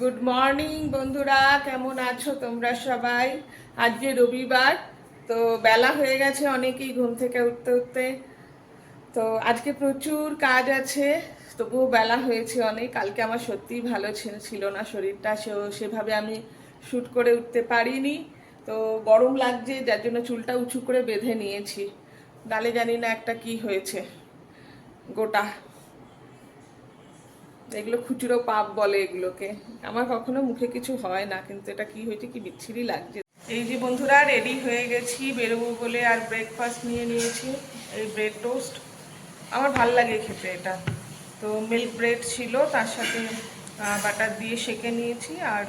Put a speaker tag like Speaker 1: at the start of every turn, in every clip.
Speaker 1: Good morning বন্ধুরা, কেমন আছো তোমরা সবাই? আজকে রবিবার, তো বেলা হয়ে গেছে অনেকেই ঘুম থেকে উঠতে উঠতে। তো আজকে প্রচুর কাজ আছে, তবুও বেলা হয়েছে অনেক। কালকে আমার সত্যিই ভালো ছিল না শরীরটা, সেভাবে আমি শ্যুট করে উঠতে পারিনি। তো গরম লাগছে, যার জন্য চুলটা উঁচু করে বেঁধে নিয়েছি। গালে জানি না একটা কি হয়েছে, গোটা। এগুলো খুচরো পাপ বলে এগুলোকে। আমার কখনো মুখে কিছু হয় না, কিন্তু এটা কি হয়েছে, কি বিচ্ছিরি লাগছে। এই যে বন্ধুরা, রেডি হয়ে গেছি বেরোবো বলে, আর ব্রেকফাস্ট নিয়ে নিয়েছি। এই ব্রেড টোস্ট আমার ভাল লাগে খেতে এটা। তো মিল্ক ব্রেড ছিল, তার সাথে বাটার দিয়ে সেঁকে নিয়েছি, আর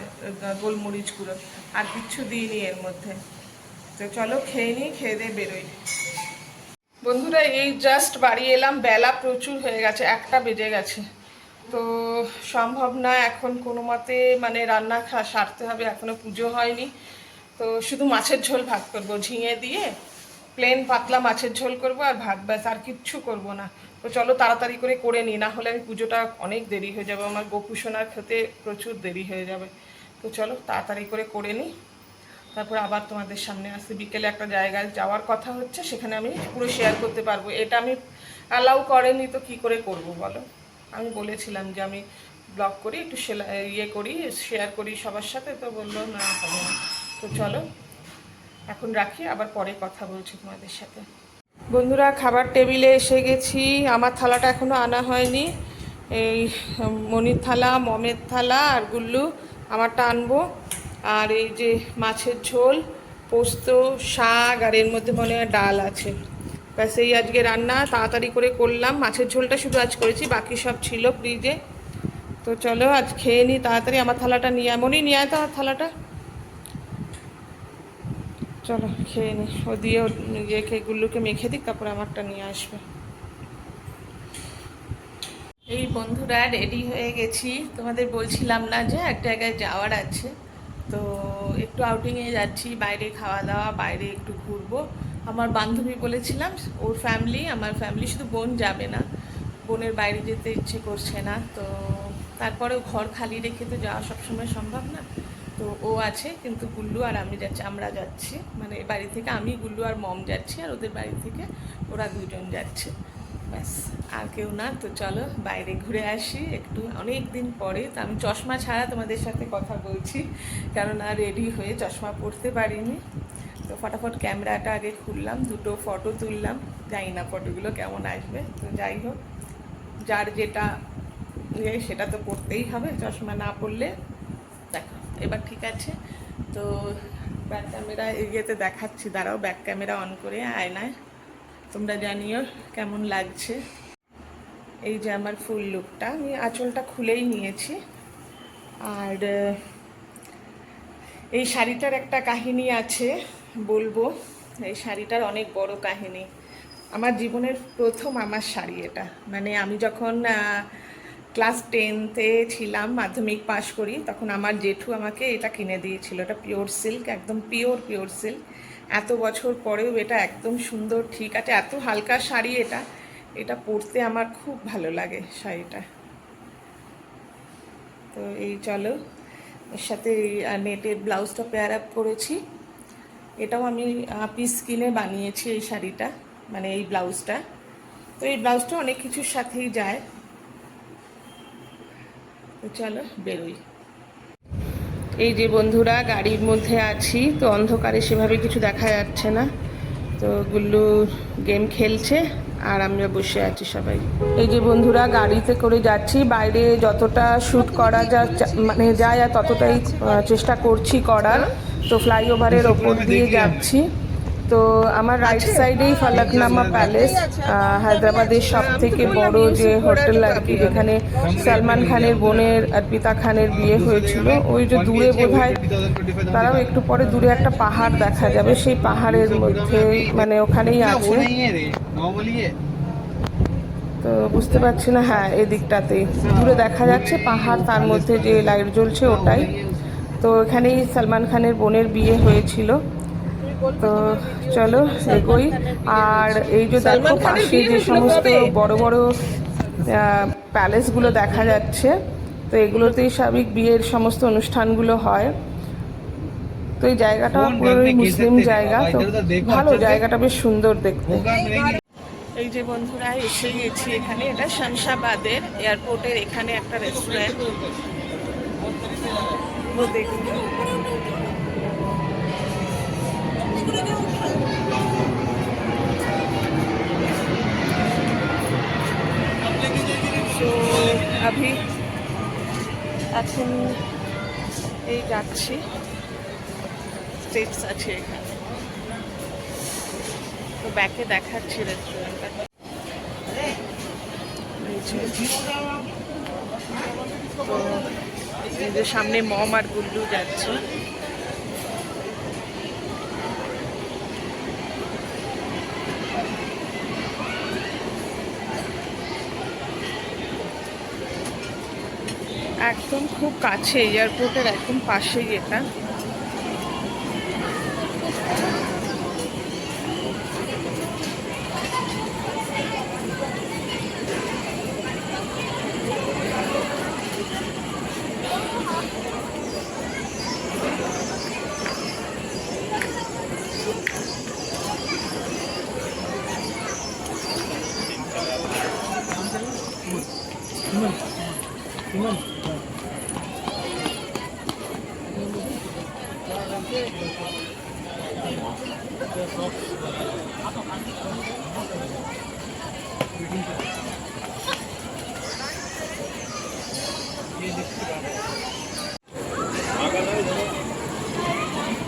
Speaker 1: গোলমরিচ গুঁড়ো, আর কিচ্ছু দিইনি এর মধ্যে। তো চলো খেয়ে নিই, খেয়ে দিয়ে বেরোই। বন্ধুরা, এই জাস্ট বাড়ি এলাম, বেলা প্রচুর হয়ে গেছে, 1টা বেজে গেছে। তো সম্ভব না এখন কোনো মতে, মানে রান্না সারতে হবে, এখনো পুজো হয়নি। তো শুধু মাছের ঝোল ভাত করবো, ঝিঙে দিয়ে প্লেন পাতলা মাছের ঝোল করব আর ভাত, ব্যাস, আর কিচ্ছু করব না। তো চলো তাড়াতাড়ি করে নিই, না হলে আমি পুজোটা অনেক দেরি হয়ে যাবে, আমার গোপুসোনার খেতে প্রচুর দেরি হয়ে যাবে। তো চলো তাড়াতাড়ি করে নিই, তারপর আবার তোমাদের সামনে আসতে। বিকেলে একটা জায়গায় যাওয়ার কথা হচ্ছে, সেখানে আমি পুরো শেয়ার করতে পারবো। এটা আমি অ্যালাউ করেনি তো কি করে করব বলো? আমি বলেছিলাম যে আমি ব্লগ করি, একটু করি, শেয়ার করি সবার সাথে, তো বললো না, হবে না। তো চলো এখন রাখি, আবার পরে কথা বলছি তোমাদের সাথে। বন্ধুরা, খাবার টেবিলে এসে গেছি। আমার থালাটা এখনও আনা হয়নি। এই মনির থালা, মমের থালা আর গুল্লু আমারটা আনবো। আর এই যে মাছের ঝোল, পোস্ত, শাক, আর এর মধ্যে মনে হয় ডাল আছে। ব্যাস, এই আজকে রান্না তাড়াতাড়ি করে করলাম। মাছের ঝোলটা শুধু আজ করেছি, বাকি সব ছিল ফ্রিজে। তো চলো আজ খেয়ে নিই তাড়াতাড়ি। আমার থালাটা নিয়ে এমনই নিয়ে আয় তো, আমার থালাটা। চলো খেয়ে নিই, ও দিয়ে ইয়েকে গুল্লুকে মেখে দিক, তারপরে আমারটা নিয়ে আসবে। এই বন্ধুরা, রেডি হয়ে গেছি। তোমাদের বলছিলাম না যে এক জায়গায় যাওয়ার আছে, তো একটু আউটিংয়ে যাচ্ছি, বাইরে খাওয়া দাওয়া, বাইরে একটু ঘুরবো। আমার বান্ধবী বলেছিলাম, ওর ফ্যামিলি, আমার ফ্যামিলি, শুধু বোন যাবে না, বোনের বাইরে যেতে ইচ্ছে করছে না। তো তারপরেও ঘর খালি রেখে তো যাওয়া সবসময় সম্ভব না। তো ও আছে, কিন্তু গুল্লু আর আমি যাচ্ছি, আমরা যাচ্ছি, মানে বাড়ি থেকে আমি, গুল্লু আর মম যাচ্ছি, আর ওদের বাড়ি থেকে ওরা দুজন যাচ্ছে, ব্যাস, আর কেউ না। তো চলো বাইরে ঘুরে আসি একটু, অনেক দিন পরে। তো আমি চশমা ছাড়া তোমাদের সাথে কথা বলছি, কেননা রেডি হয়ে চশমা পরতে পারিনি। তো ফটাফট ক্যামেরাটা আগে খুললাম, দুটো ফটো তুললাম, জানি না ফটোগুলো কেমন আসবে। তো যাই হোক, যার যেটা সেটা তো পড়তেই হবে, চশমা না পড়লে। দেখো এবার ঠিক আছে। তো ব্যাক ক্যামেরা এগিয়েতে দেখাচ্ছি, দাঁড়াও, ব্যাক ক্যামেরা অন করে আয়নায়, তোমরা জানিও কেমন লাগছে। এই যে আমার ফুল লুকটা, আমি আঁচলটা খুলেই নিয়েছি। আর এই শাড়িটার একটা কাহিনী আছে, বলবো। এই শাড়িটার অনেক বড় কাহিনী। আমার জীবনের প্রথম আমার শাড়ি এটা, মানে আমি যখন ক্লাস 10-তে ছিলাম, মাধ্যমিক পাশ করি, তখন আমার জেঠু আমাকে এটা কিনে দিয়েছিল। এটা পিওর সিল্ক, একদম পিওর সিল্ক। এত বছর পরেও এটা একদম সুন্দর, ঠিক আছে, এত হালকা শাড়ি এটা। এটা পরতে আমার খুব ভালো লাগে শাড়িটা। তো এই চলো, এর সাথে নেটের ব্লাউজটা পেয়ার আপ করেছি। এটাও আমি পিস কিনে বানিয়েছি এই শাড়িটা, মানে এই ব্লাউজটা। তো এই ব্লাউজটা অনেক কিছুর সাথেই যায়। তো চলো বেরোই। এই যে বন্ধুরা, গাড়ির মধ্যে আছি, তো অন্ধকারে সেভাবে কিছু দেখা যাচ্ছে না। তো গুল্লু গেম খেলছে, আর আমরা বসে আছি সবাই। এই যে বন্ধুরা, গাড়িতে করে যাচ্ছি, বাইরে যতটা শ্যুট করা মানে যায়, আর ততটাই চেষ্টা করছি করার। তো ফ্লাইওভারের ওপর দিয়ে যাচ্ছি। তো আমার রাইট সাইডেই ফলকনামা প্যালেস, হায়দ্রাবাদের সব থেকে বড় যে হোটেল আর কি, যেখানে সালমান খানের বোনের অর্পিতা খানের বিয়ে হয়েছিল। ওই যে দূরে বোধহয়, তারাও একটু পরে দূরে একটা পাহাড় দেখা যাবে, সেই পাহাড়ের মধ্যে, মানে ওখানেই আছে। তো বুঝতে পারছি না, হ্যাঁ এদিকটাতেই দূরে দেখা যাচ্ছে পাহাড়, তার মধ্যে যে লাইট জ্বলছে ওটাই। তো এখানেই সালমান খানের বোনের বিয়ে হয়েছিল। তো চলো এগোই। আর এই যে দেখো, পাশে যে সমস্ত বড় বড় প্যালেসগুলো দেখা যাচ্ছে, তো এগুলোতেই স্বাভাবিক বিয়ের সমস্ত অনুষ্ঠানগুলো হয়। তো এই জায়গাটা পুরোই মুসলিম জায়গা, তো ভালো জায়গাটা, বেশ সুন্দর দেখতে। এই যে বন্ধুরা এসে গেছি এখানে, এটা শামশাবাদের এয়ারপোর্টের এখানে একটা রেস্টুরেন্ট। তো আমি এখন এই যাচ্ছি, স্টেপস আছে এখানে, তো ব্যাকে দেখাচ্ছি রেস্টুরেন্টটা। তো সামনে মম আর গুল্লু যাচ্ছে। একদম খুব কাছে, এয়ারপোর্টের একদম পাশেই এটা।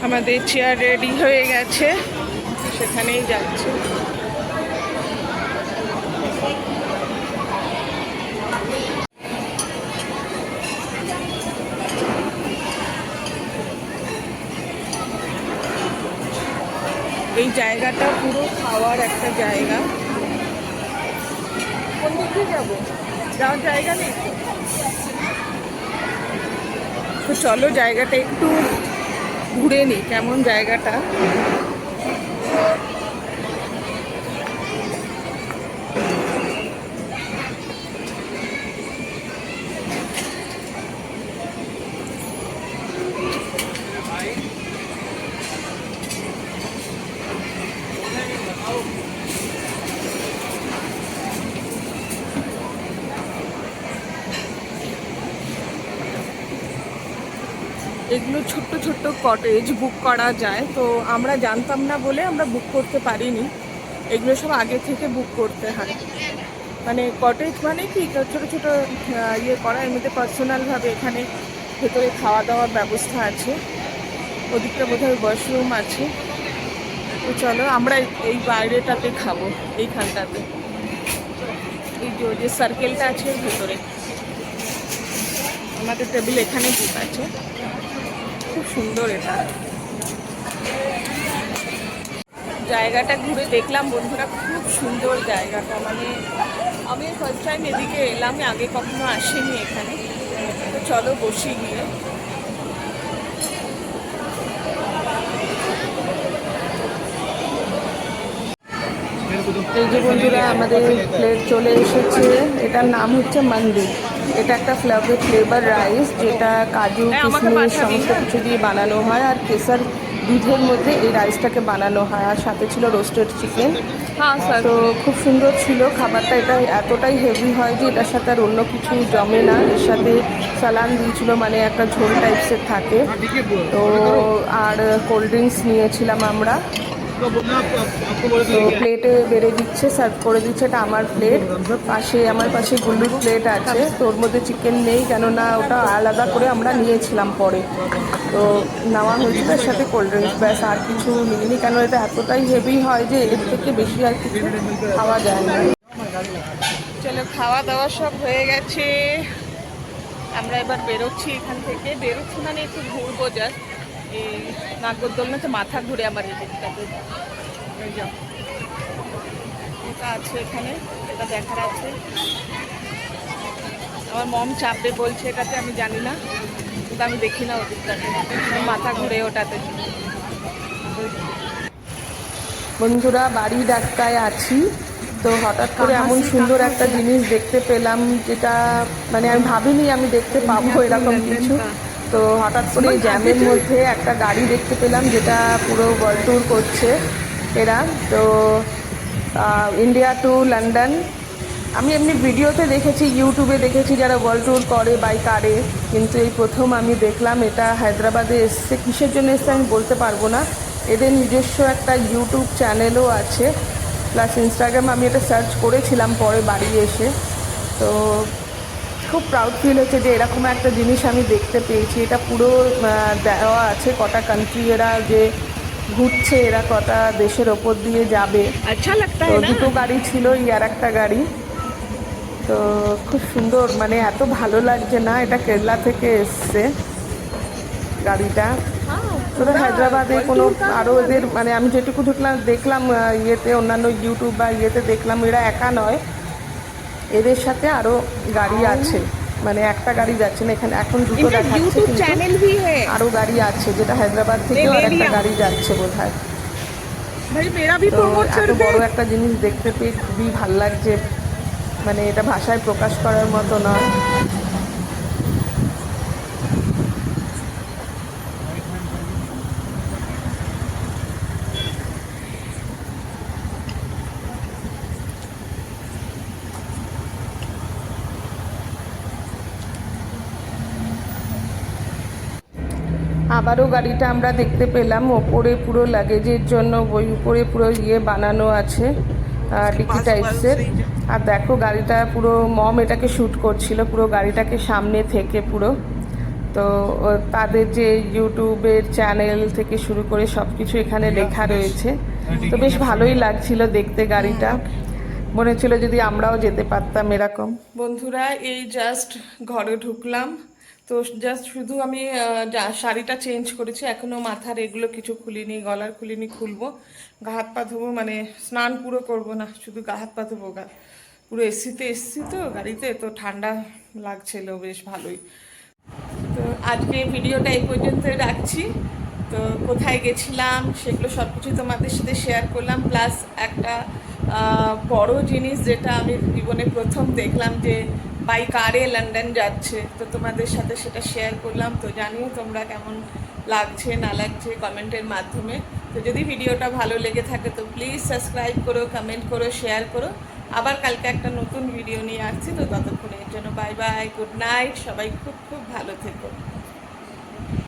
Speaker 1: আমাদের চেয়ার রেডি হয়ে গেছে, সেখানেই যাচ্ছে। এই জায়গাটা পুরো খাওয়ার একটা জায়গা। কোন দিকে যাবো, যাওয়ার জায়গা নেই তো চলো জায়গাটা একটু ঘুরে নিই, কেমন জায়গাটা। এগুলো ছোট্ট ছোট্ট কটেজ বুক করা যায়, তো আমরা জানতাম না বলে আমরা বুক করতে পারিনি। এগুলো সব আগে থেকে বুক করতে হয়। মানে কটেজ মানে কি ছোটো ছোটো ইয়ে করা, এর মধ্যে পার্সোনালভাবে এখানে ভেতরে খাওয়া দাওয়ার ব্যবস্থা আছে। ওদিকটা বোধহয় ওয়াশরুম আছে। তো চলো আমরা এই বাইরেটাতে খাবো, এইখানটাতে, এই যে সার্কেলটা আছে এর ভেতরে। আমাদের টেবিল এখানে বুক আছে, খুব সুন্দর এটা। জায়গাটা ঘুরে দেখলাম বন্ধুরা, খুব সুন্দর জায়গাটা। মানে আমি ফার্স্ট টাইম এদিকে এলাম, আগে কখনো আসিনি এখানে। তো চলো বসি গিয়ে। এই যে বন্ধুরা আমাদের প্লেট চলে এসেছে, এটার নাম হচ্ছে মন্দির। এটা একটা ফ্লেভার রাইস, যেটা কাজু কিশমিশ সমস্ত কিছু দিয়ে বানানো হয়, আর কেসার দুধের মধ্যে এই রাইসটাকে বানানো হয়। আর সাথে ছিল রোস্টেড চিকেন। তো খুব সুন্দর ছিল খাবারটা। এটা এতটাই হেভি হয় যে এটার সাথে আর অন্য কিছু জমে না। এর সাথে সালান দিয়েছিল, মানে একটা ঝোল টাইপসের থাকে। তো আর কোল্ড ড্রিঙ্কস নিয়েছিলাম আমরা। তো প্লেটে বেড়ে দিচ্ছে, সার্ভ করে দিচ্ছে। এটা আমার প্লেট, আমার পাশে গুল্লুর প্লেট আছে। তো ওর মধ্যে চিকেন নেই, কেননা ওটা আলাদা করে আমরা নিয়েছিলাম পরে। তো নেওয়া হয়েছিল, এর সাথে কোল্ড ড্রিঙ্কস, ব্যাস, আর কিছু নিইনি, কেন এটা এতটাই হেভি হয় যে এর থেকে বেশি আর কিছু খাওয়া যায় না। চলো খাওয়া দাওয়া সব হয়ে গেছে, আমরা এবার বেরোচ্ছি এখান থেকে। বেরোচ্ছি মানে একটু ঘুরবো, জাস্ট এই নাগরদোলনাতে মাথা ঘুরে আমার এই দিকটাতে। এটা আছে এখানে, এটা দেখার আছে। আমার মম চাপবে বলছে এটাতে, আমি জানি না, কিন্তু আমি দেখি না ওদিকটাতে, মাথা ঘুরে ওটাতে। বন্ধুরা বাড়ি ডাক্তায় আছি, তো হঠাৎ করে এমন সুন্দর একটা জিনিস দেখতে পেলাম, যেটা মানে আমি ভাবিনি আমি দেখতে পাবো এরকম কিছু। তো হঠাৎ করে জ্যামের মধ্যে একটা গাড়ি দেখতে পেলাম, যেটা পুরো ওয়ার্ল্ড ট্যুর করছে এরা। তো ইন্ডিয়া টু লন্ডন। আমি এমনি ভিডিওতে দেখেছি, ইউটিউবে দেখেছি যারা ওয়ার্ল্ড ট্যুর করে বাই কারে, কিন্তু এই প্রথম আমি দেখলাম এটা হায়দ্রাবাদে এসছে। কিসের জন্য এসছে আমি বলতে পারবো না। এদের নিজস্ব একটা ইউটিউব চ্যানেলও আছে, প্লাস ইনস্টাগ্রাম। আমি এটা সার্চ করেছিলাম পরে বাড়ি এসে। তো খুব প্রাউড ফিল হচ্ছে যে এরকম একটা জিনিস আমি দেখতে পেয়েছি। এটা পুরো দেওয়া আছে কটা কান্ট্রি এরা যে ঘুরছে, এরা কটা দেশের ওপর দিয়ে যাবে।
Speaker 2: अच्छा लगता
Speaker 1: তো
Speaker 2: है ना।
Speaker 1: দুটো গাড়ি ছিল, আর একটা গাড়ি। তো খুব সুন্দর, মানে এত ভালো লাগছে না। এটা কেরালা থেকে এসছে গাড়িটা। তোরা হায়দ্রাবাদে কোনো আরও এদের মানে আমি যেটুকু দেখলাম ইয়েতে, অন্যান্য ইউটিউব বা ইয়েতে দেখলাম, এরা একা নয়, এদের সাথে আরও গাড়ি আছে। মানে একটা গাড়ি যাচ্ছে না এখানে, এখন দুটো
Speaker 2: इनका
Speaker 1: দেখাচ্ছে,
Speaker 2: यूट्यूब
Speaker 1: কিন্তু
Speaker 2: चैनल भी है।
Speaker 1: আরও গাড়ি আছে, যেটা হায়দ্রাবাদ থেকেও আর একটা গাড়ি যাচ্ছে বোধহয়।
Speaker 2: भाई मेरा भी
Speaker 1: তো
Speaker 2: प्रमोट
Speaker 1: এত
Speaker 2: कर दे।
Speaker 1: বড় একটা জিনিস দেখতে পেয়ে খুবই ভাল লাগছে, মানে এটা ভাষায় প্রকাশ করার মতো নয়। আবারও গাড়িটা আমরা দেখতে পেলাম, ওপরে পুরো লাগেজের জন্য ওই উপরে পুরো ইয়ে বানানো আছে, ডিকি টাইপসের। আর দেখো গাড়িটা পুরো মম এটাকে শ্যুট করছিল, পুরো গাড়িটাকে সামনে থেকে পুরো। তো তাদের যে ইউটিউবের চ্যানেল থেকে শুরু করে সব কিছু এখানে লেখা রয়েছে। তো বেশ ভালোই লাগছিল দেখতে গাড়িটা, মনে হচ্ছিল যদি আমরাও যেতে পারতাম এরকম। বন্ধুরা এই জাস্ট ঘরে ঢুকলাম, তো জাস্ট শুধু আমি শাড়িটা চেঞ্জ করেছি, এখনও মাথার এগুলো কিছু খুলিনি, গলার খুলিনি, খুলবো। গা হাত পা ধোবো, মানে স্নান পুরো করবো না, শুধু গা হাত পা ধোবো। পুরো এসিতে এসছি তো গাড়িতে, তো ঠান্ডা লাগছিল বেশ ভালোই। তো আজকে ভিডিওটা এই পর্যন্তই রাখছি। তো কোথায় গেছিলাম সেগুলো সব কিছু তোমাদের সাথে শেয়ার করলাম, প্লাস একটা বড় জিনিস যেটা আমি জীবনে প্রথম দেখলাম, যে বাই কারে লন্ডন যাচ্ছে, তো তোমাদের সাথে সেটা শেয়ার করলাম। তো জানিও তোমরা কেমন লাগছে না লাগছে কমেন্টের মাধ্যমে। তো যদি ভিডিওটা ভালো লেগে থাকে তো প্লিজ সাবস্ক্রাইব করো, কমেন্ট করো, শেয়ার করো। আবার কালকে একটা নতুন ভিডিও নিয়ে আসছি। তো ততক্ষণের জন্য বাই বাই, গুড নাইট, সবাই খুব খুব ভালো থেকো।